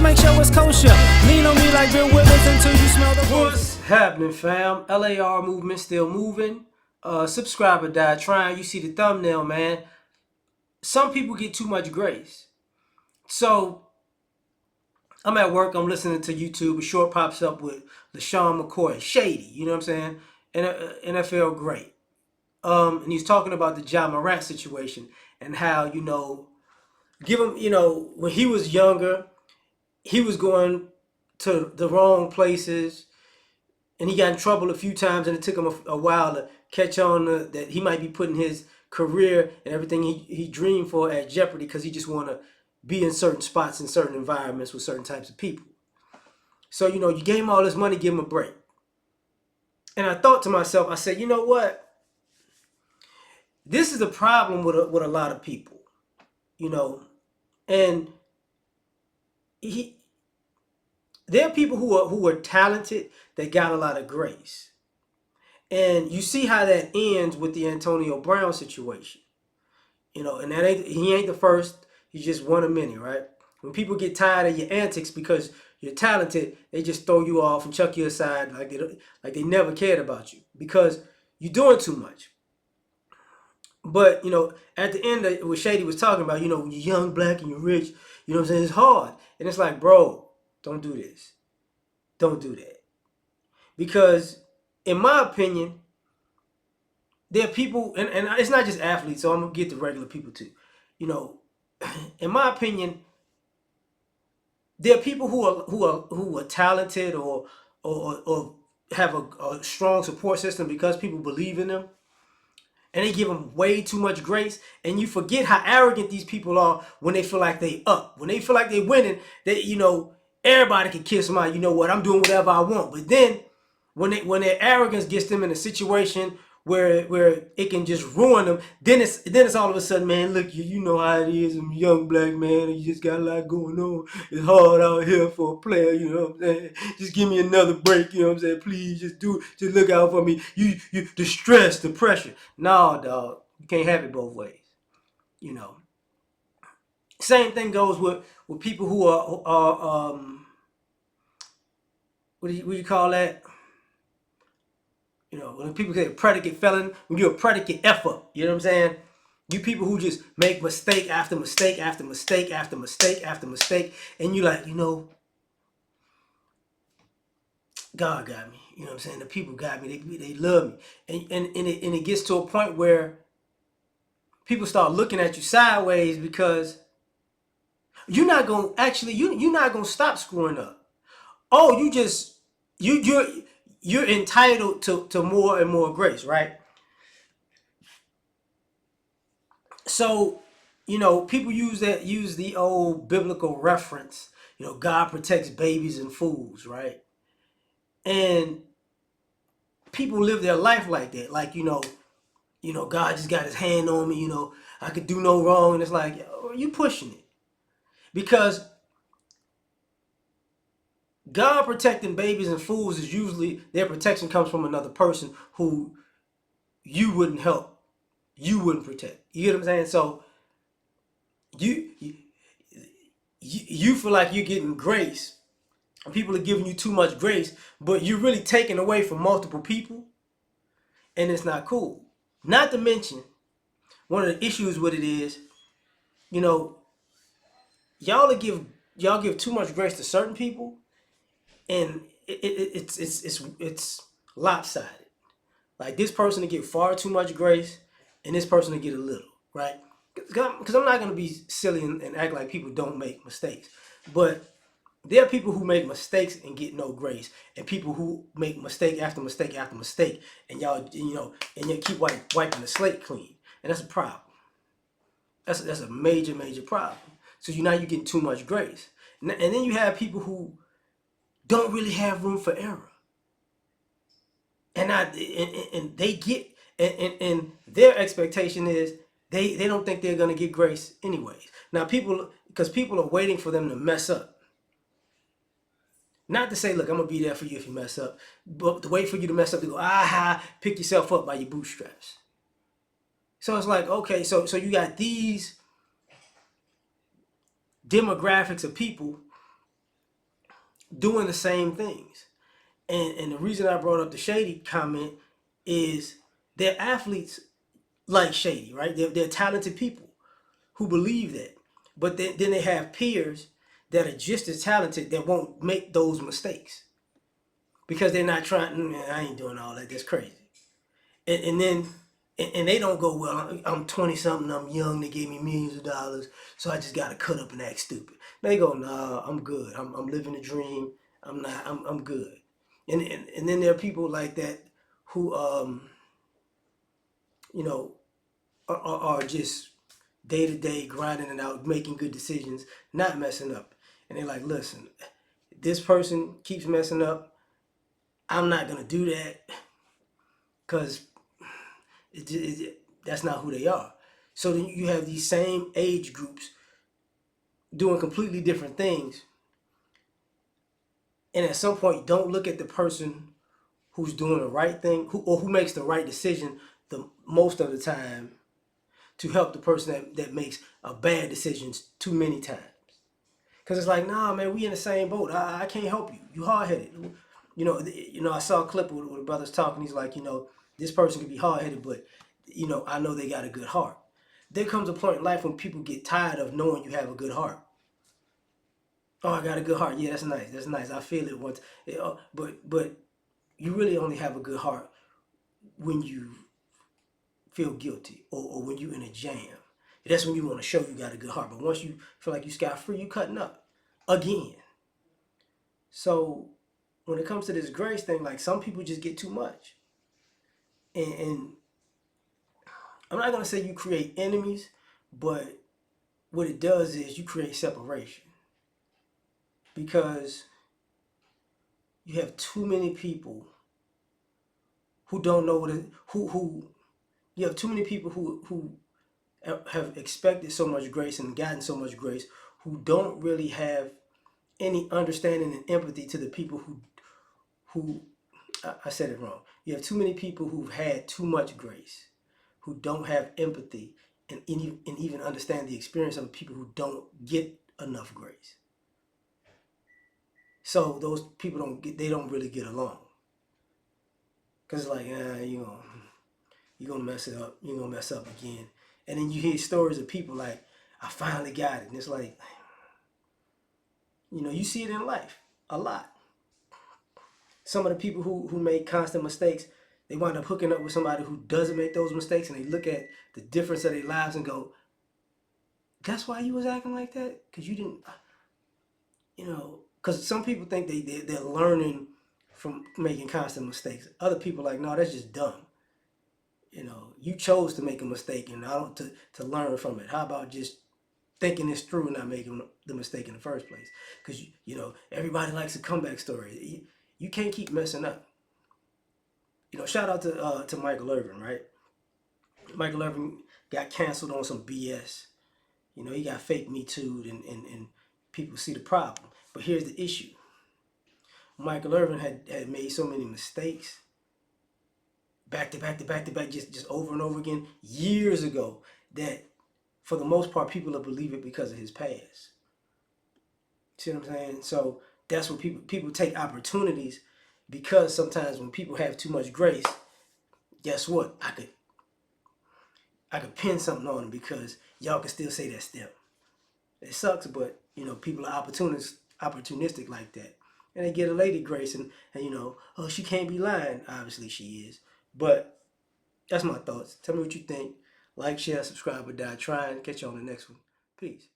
make sure it's kosher. Lean on me like Bill Withers until you smell the What's happening, fam? L.A.R movement still moving. Subscriber died trying. You see the thumbnail, man. Some people get too much grace. So I'm at work. I'm listening to YouTube. A short pops up with LaShawn McCoy, shady. You know what I'm saying? NFL great. And he's talking about the Ja Morant situation and how give him when he was younger, he was going to the wrong places and he got in trouble a few times, and it took him a while to catch on that he might be putting his career and everything he dreamed for at jeopardy because he just want to be in certain spots in certain environments with certain types of people. So you gave him all this money, give him a break. And I thought to myself, I said, you know what? This is a problem with a lot of people, and he there are people who are talented that got a lot of grace. And you see how that ends with the Antonio Brown situation. And he ain't the first. He's just one of many, right? When people get tired of your antics because you're talented, they just throw you off and chuck you aside like they never cared about you because you're doing too much. But at the end of what Shady was talking about, when you're young, black, and you're rich, you know what I'm saying? It's hard, and it's like, bro, don't do this. Don't do that because, in my opinion, there are people, and it's not just athletes, so I'm gonna get to regular people too. You know, in my opinion, there are people who are talented or have a strong support system because people believe in them, and they give them way too much grace, and you forget how arrogant these people are when they feel like they up, when they feel like they winning. Everybody can kiss my, you know what, I'm doing whatever I want, but then when their arrogance gets them in a situation where it can just ruin them, then it's all of a sudden, man, look, you know how it is. I'm a young black man, and you just got a lot going on. It's hard out here for a player, you know what I'm saying? Just give me another break, you know what I'm saying? Please, just look out for me. The stress, the pressure. No, dog, you can't have it both ways. You know. Same thing goes with people who are what do you call that? When people say predicate felon, when you're a predicate effer, you know what I'm saying? You people who just make mistake after mistake after mistake after mistake after mistake, and you like, God got me. You know what I'm saying? The people got me. They love me, and it gets to a point where people start looking at you sideways because you're not gonna actually you're not gonna stop screwing up. Oh, you're entitled to more and more grace, right? So, people use the old biblical reference, God protects babies and fools, right? And people live their life like that. Like, God just got his hand on me, I could do no wrong. And it's like, you pushing it. Because God protecting babies and fools is usually their protection comes from another person who you wouldn't help, you wouldn't protect. You get what I'm saying? So you you, you feel like you're getting grace. People are giving you too much grace, but you're really taking away from multiple people, and it's not cool. Not to mention, one of the issues with it is, you know, y'all give too much grace to certain people, and it's lopsided. Like this person to get far too much grace, and this person to get a little, right? Because I'm not gonna be silly and act like people don't make mistakes, but there are people who make mistakes and get no grace, and people who make mistake after mistake after mistake, and and you keep wiping the slate clean, and that's a problem. That's a major problem. So now you're getting too much grace, and then you have people who don't really have room for error, and they get and their expectation is they don't think they're gonna get grace anyways. Now because people are waiting for them to mess up. Not to say, look, I'm gonna be there for you if you mess up, but to wait for you to mess up to go, pick yourself up by your bootstraps. So it's like, okay, so you got these demographics of people doing the same things. And the reason I brought up the Shady comment is they're athletes like Shady, right? They're talented people who believe that. But then they have peers that are just as talented that won't make those mistakes because they're not trying. Man, I ain't doing all that. That's crazy. And then and they don't go, well, I'm 20 something, I'm young, they gave me millions of dollars, so I just got to cut up and act stupid. They go, nah, I'm good. I'm living a dream. I'm not. I'm good. And then there are people like that who you know are just day to day grinding it out, making good decisions, not messing up. And they're like, listen, this person keeps messing up. I'm not gonna do that because that's not who they are. So then you have these same age groups doing completely different things, and at some point, don't look at the person who's doing the right thing, who makes the right decision the most of the time, to help the person that makes a bad decisions too many times. Cause it's like, nah, man, we in the same boat. I can't help you. You hard headed. I saw a clip where the brother's talking. He's like, this person could be hard headed, but I know they got a good heart. There comes a point in life when people get tired of knowing you have a good heart. Oh, I got a good heart. Yeah, that's nice. That's nice. I feel it once. But you really only have a good heart when you feel guilty or when you in a jam. That's when you want to show you got a good heart. But once you feel like you scot free, you cutting up again. So when it comes to this grace thing, like some people just get too much. And I'm not gonna say you create enemies, but what it does is you create separation. Because you have too many people who don't know what it, who you have too many people who have expected so much grace and gotten so much grace who don't really have any understanding and empathy to the people who I said it wrong. You have too many people who've had too much grace, who don't have empathy and even understand the experience of people who don't get enough grace. So those people don't really get along. Cause it's like, you're gonna mess it up, you're gonna mess up again. And then you hear stories of people like, I finally got it. And it's like, you see it in life a lot. Some of the people who make constant mistakes, they wind up hooking up with somebody who doesn't make those mistakes, and they look at the difference of their lives and go, that's why you was acting like that? Because you didn't, because some people think they're learning from making constant mistakes. Other people are like, no, that's just dumb. You chose to make a mistake and I don't to learn from it. How about just thinking this through and not making the mistake in the first place? Because everybody likes a comeback story. You can't keep messing up. Shout out to Michael Irvin, right? Michael Irvin got canceled on some BS. He got fake Me Too, and people see the problem. But here's the issue: Michael Irvin had made so many mistakes, back to back to back to back, just over and over again, years ago, that for the most part people will believe it because of his past. See what I'm saying? So that's what people take opportunities, because sometimes when people have too much grace, guess what? I could pin something on them because y'all can still say that's them. It sucks, but people are opportunistic like that, and they get a lady grace, and oh, she can't be lying. Obviously she is, but that's my thoughts. Tell me what you think. Like, share, subscribe, or die trying. Catch you on the next one. Peace.